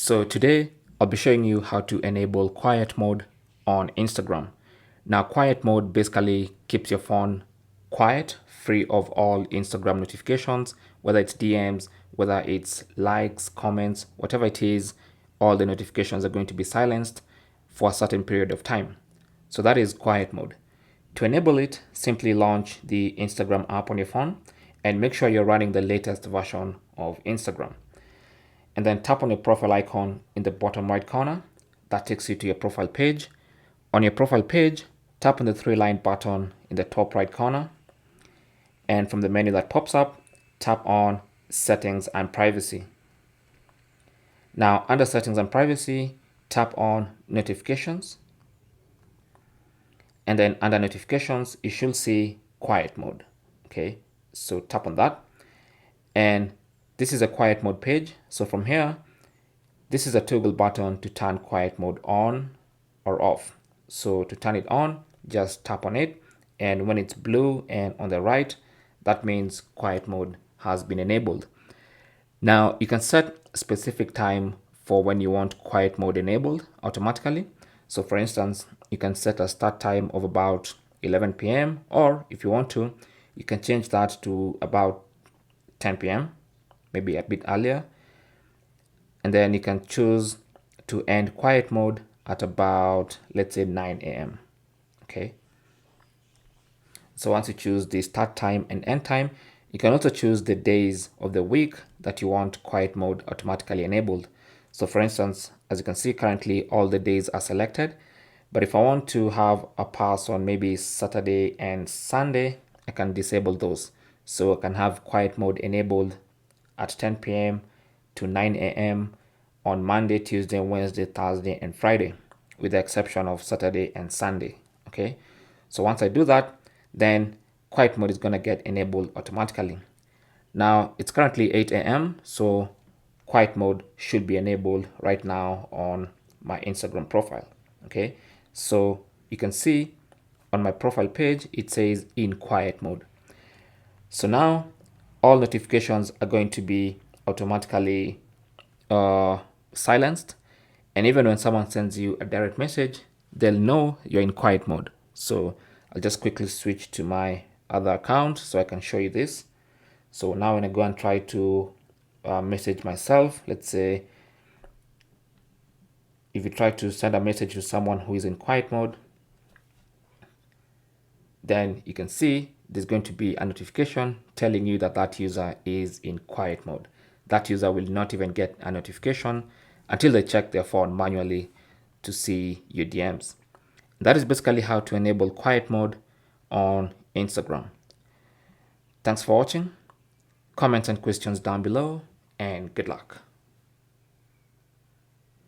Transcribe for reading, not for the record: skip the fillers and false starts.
So today I'll be showing you how to enable quiet mode on Instagram. Now, quiet mode basically keeps your phone quiet, free of all Instagram notifications, whether it's DMs, whether it's likes, comments, whatever it is, all the notifications are going to be silenced for a certain period of time. So that is quiet mode. To enable it, simply launch the Instagram app on your phone and make sure you're running the latest version of Instagram. And then tap on your profile icon in the bottom right corner. That takes you to your profile page. On your profile page, tap on the three-line button in the top right corner. And from the menu that pops up, tap on Settings and Privacy. Now, under Settings and Privacy, tap on Notifications. And then under Notifications, you should see Quiet Mode. Okay, so tap on that. And this is a quiet mode page. So from here, this is a toggle button to turn quiet mode on or off. So to turn it on, just tap on it. And when it's blue and on the right, that means quiet mode has been enabled. Now you can set a specific time for when you want quiet mode enabled automatically. So for instance, you can set a start time of about 11 p.m. or if you want to, you can change that to about 10 p.m. maybe a bit earlier, and then you can choose to end quiet mode at about, let's say, 9 a.m. Okay, so once you choose the start time and end time, you can also choose the days of the week that you want quiet mode automatically enabled. So for instance, as you can see, currently all the days are selected, but if I want to have a pass on maybe Saturday and Sunday, I can disable those. So I can have quiet mode enabled at 10 p.m. to 9 a.m. on Monday, Tuesday, Wednesday, Thursday, and Friday, with the exception of Saturday and Sunday. Okay, so once I do that, then quiet mode is going to get enabled automatically. Now it's currently 8 a.m. so quiet mode should be enabled right now on my Instagram profile. Okay, so you can see on my profile page it says in quiet mode. So now all notifications are going to be automatically silenced, and even when someone sends you a direct message, they'll know you're in quiet mode. So I'll just quickly switch to my other account so I can show you this. So now when I go and try to message myself, let's say if you try to send a message to someone who is in quiet mode, then you can see there's going to be a notification telling you that that user is in quiet mode. That user will not even get a notification until they check their phone manually to see your DMs. That is basically how to enable quiet mode on Instagram. Thanks for watching. Comments and questions down below, and good luck.